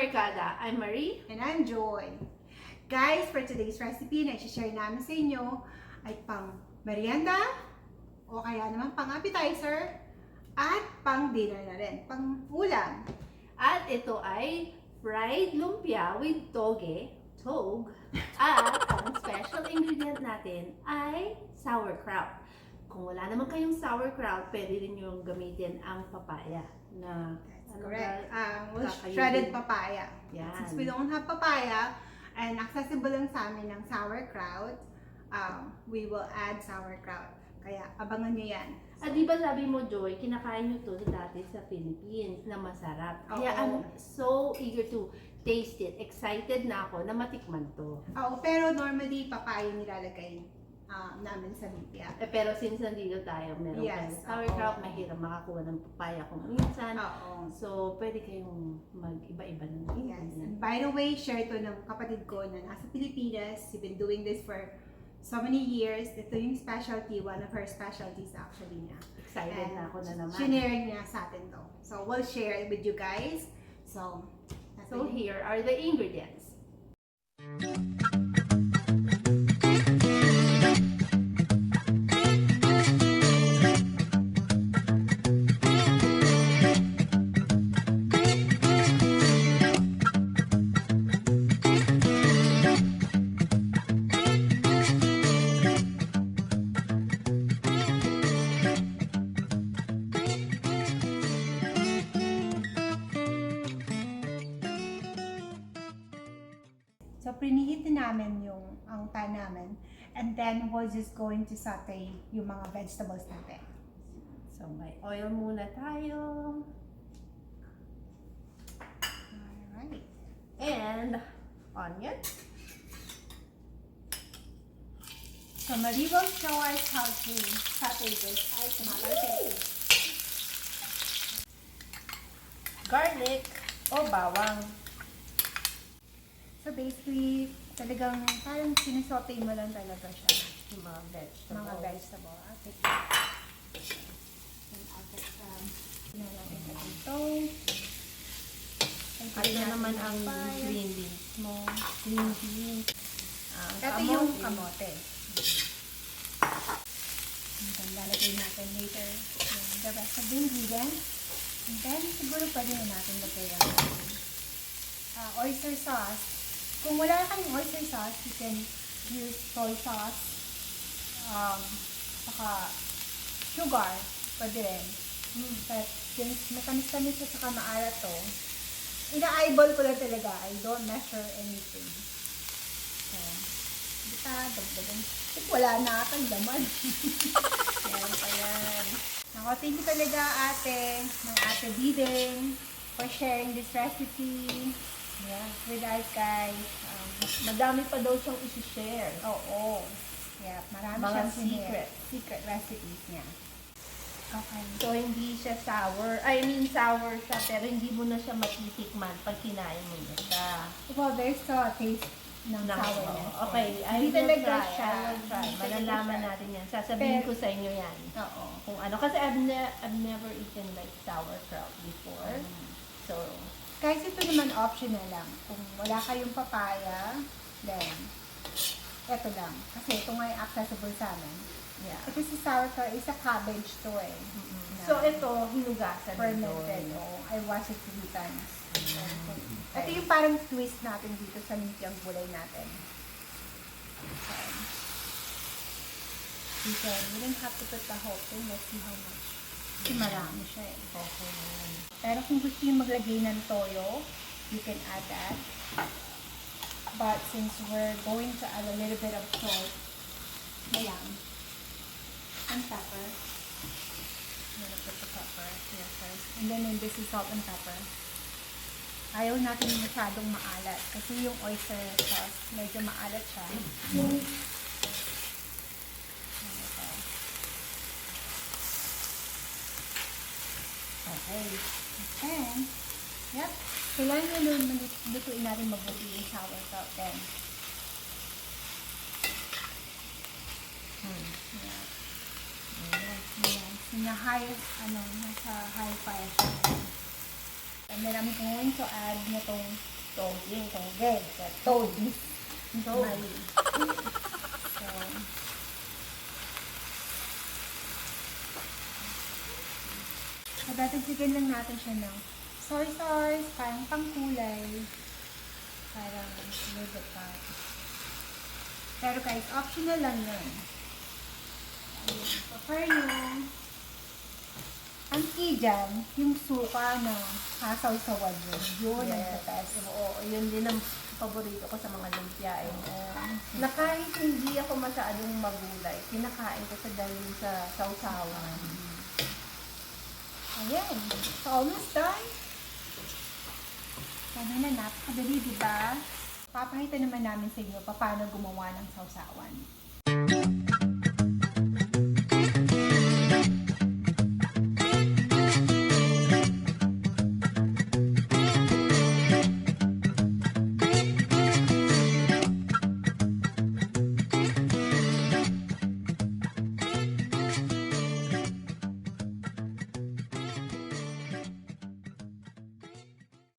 Barkada. I'm Marie. And I'm Joy. Guys, for today's recipe na i-share namin sa inyo ay pang merienda o kaya naman pang appetizer at pang dinner na rin, pang ulam. At ito ay fried lumpia with toge, at ang special ingredient natin ay sauerkraut. Kung wala naman kayong sauerkraut, pwede rin yung gamitin ang papaya na Correct. Shredded papaya. Yan. Since we don't have papaya and accessible lang sa amin ng sauerkraut, we will add sauerkraut. Kaya abangan nyo yan. At di ba sabi mo, Joy, kinakain nyo to dati sa Philippines na masarap. Kaya I'm so eager to taste it. Excited na ako na matikman to. Oo, pero normally papaya nilalagay namin sa lumpia. Pero since nandito tayo, meron kayong sauerkraut, mahirap makakuha ng papaya kung minsan. So, pwede kayong mag-iba-iba ng Yes. And by the way, share to ng kapatid ko na nasa Pilipinas. She's been doing this for so many years. Ito yung specialty, one of her specialties actually niya. Excited na ako na naman. Shinare niya sa atin to. So, we'll share it with you guys. So here are the ingredients. So, preheat namin ang pan namin. And then, we're just going to saute yung mga vegetables natin. So, may oil muna tayo. Alright. And onion. So, Marie will show us how to saute this. Ay, tumatay. Garlic o bawang. So, basically, talagang parang sinusote mo lang talaga siya. Yung mga vegetables. Mga vegetable. Okay. And after natin ito. At ito naman ang green beans mo. Green beans. Ito yung kamote. And then, lalagay natin later the rest of the ingredients. And then, siguro pwede na natin lagay ang oyster sauce. Kung wala kayong oyster sauce, you can use soy sauce, saka sugar, pwede rin. But since matamis-tamis siya saka maalat to, ina-eyeball ko lang talaga. I don't measure anything. So, dagdagan. Wala na atang laman. Yan pa yan. Ako, thank you talaga ate, ng ate Biding, for sharing this recipe. Yeah, with us guys. Madami pa daw siyang isi-share. Oo. Yeah, marami Mga siyang secret recipes niya. Okay. So, hindi siya sour. Sour siya, pero hindi mo na siya matitikman pag kinain mo na siya. Well, there's a taste ng sourness. Okay, I will try. Malalaman natin yan. Sasabihin ko sa inyo yan. Oo. Kung ano. Kasi I've never eaten like sauerkraut before. So, guys, ito naman optional lang. Kung wala kayong papaya, then, ito lang. Kasi ito nga yung accessible sa amin. yeah. Ito si sauerkraut, is a cabbage to eh. So, ito, hinugasan Fermented. I wash it 3 times. Ito yung parang twist natin dito sa lumpiang gulay natin. So, we don't have to put the whole thing. Let's see how much. Kasi marami siya eh. Pero kung gusto nyo maglagay ng toyo, you can add that. But since we're going to add a little bit of salt, ayan, and pepper. I'm gonna put the pepper here first. And then this is salt and pepper. Ayaw natin masyadong maalat. Kasi yung oyster sauce, medyo maalat siya. Okay. And, yep. Kailangan nyo lutuin natin mabuti yung sauerkraut then. Nasa high fire siya. And then I'm going to add na itong Toge. Toad. Mali. So, dadagdagan lang natin siya ng soy sauce, parang pangkulay. Parang little pa. Pero guys, optional lang yun. Ayun, pepper nyo. Ang key dyan, yung suka na sasaw-sawan yun. Yun ang the best. Oo, yun din ang paborito ko sa mga lumpia eh. Na kahit hindi ako masyadong magulay, kinakain ko sa dahil sa sausawan. Ayan. So, almost done. Sana na, napakadali, diba? Papakita naman namin sa inyo paano gumawa ng sausawan.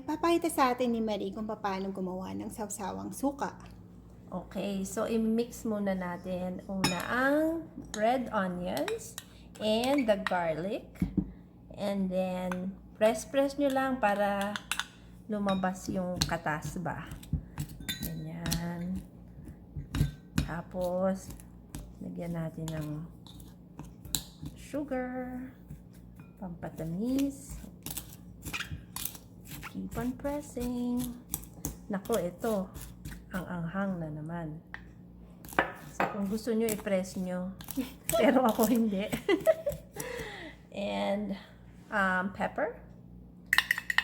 Papakita sa atin ni Marie kung paano gumawa ng sawsawang suka. Okay, so i-mix muna natin una ang red onions and the garlic. And then, press nyo lang para lumabas yung katas ba. Ganyan. Tapos, lagyan natin ng sugar, pampatamis. Keep on pressing. Nako, ito. Ang anghang na naman. So, kung gusto nyo, i-press nyo. Pero ako hindi. And, pepper.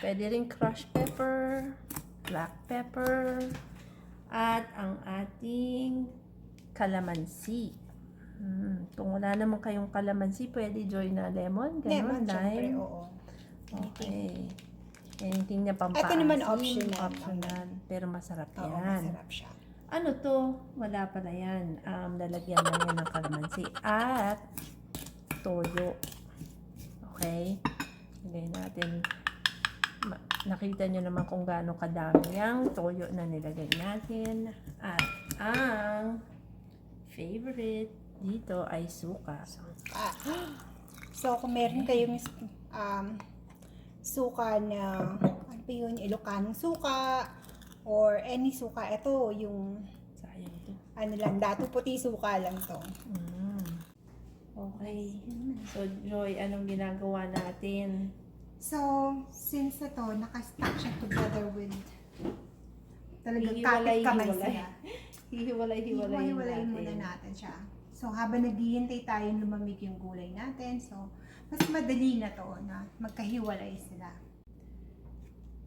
Pwede rin crushed pepper, black pepper, at ang ating calamansi. Kung wala naman kayong calamansi, pwede join na lemon, Lemon, ganun, syempre, lime. oo. Okay. Anything na pampaasim. Ito naman optional. Optional. Pero masarap Oo, yan. masarap siya. Ano to? Wala pala yan. Lalagyan lang yan ng calamansi. At toyo. Okay? Lagay natin. Nakita nyo naman kung gaano kadami yung toyo na nilagay natin. At ang favorite dito ay suka. So, kung meron kayong suka na, ano ba yun, Ilocanong suka, or any suka, ito, yung, Sayang to. ano lang, dato puti suka lang to. Okay. So, Joy, anong ginagawa natin? So, since ito, nakastack siya together with, talagang Hihiwalay, kapit kamay hiwalay. sila. Hihiwalay Hiwalay muna natin siya. So, habang naghihintay tayong lumamig yung gulay natin, so, mas madali na to na magkahiwalay sila.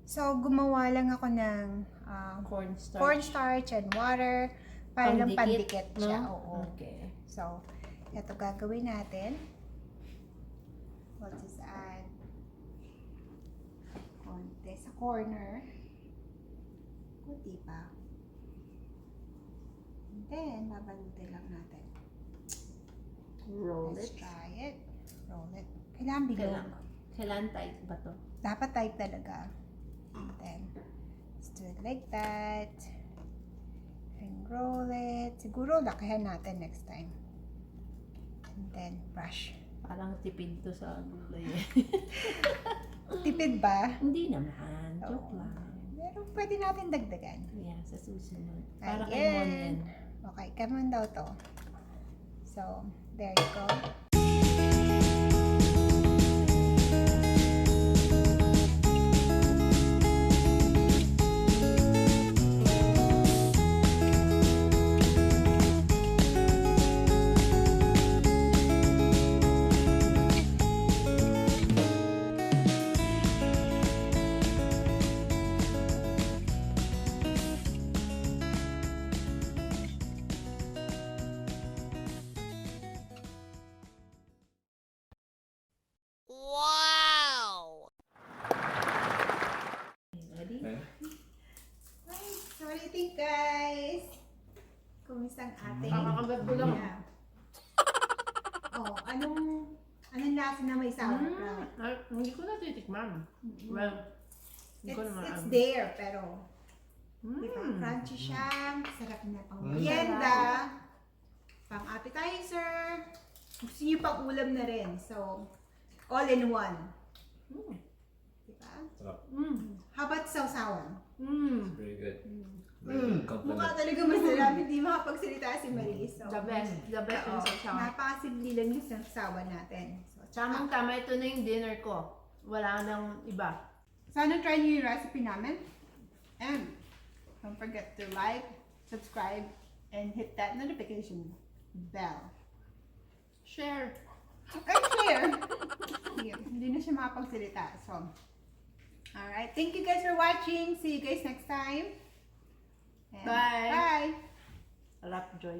So, gumawa lang ako ng cornstarch and water para lang pandikit siya. No? Oo. Okay. So, ito gagawin natin. We'll just add konti sa corner. Kunti pa. And then, babalutin lang natin. Roll Let's it. try it. Roll it. Kailangan bilog. Kailangan tight ba to? Dapat tight talaga. And then, let's do it like that. And roll it. Siguro lakihan natin next time. And then, brush. Parang tipid to sa gulay. Tipid ba? Hindi naman. Joke Oo. lang. Pero pwede natin dagdagan. Yeah, sa susunod. Para kay Ayan. Monyan. Okay, kaman daw to. So, there you go. Ready? Hi, so what do you think, guys? Kumusta ang ating? Kakakagat ko lang. Yeah. Oh, anong lasa na may sauerkraut? Hindi ko na titikman. Well, hindi ko It's naman it's alam. there, pero Diba? Crunchy siya. Sarap na pang merienda. Pang appetizer. Gusto niyo pang ulam na rin. So, all in one. Diba? Sarap. How about sausawan? Very good. Very good Mukha compliment. talaga masarap. Hindi makapagsalita si Marie. So, The best yung sausawan. napakasimple lang yung sausawan natin. So, Tamang-tama, ito na yung dinner ko. Wala nang iba. sana try niyo yung recipe namin. And don't forget to like, subscribe, and hit that notification bell. Share. And share. Yun, hindi na siya makapagsalita. So, alright. Thank you guys for watching. See you guys next time. And Bye. Bye. Sarap, Joy.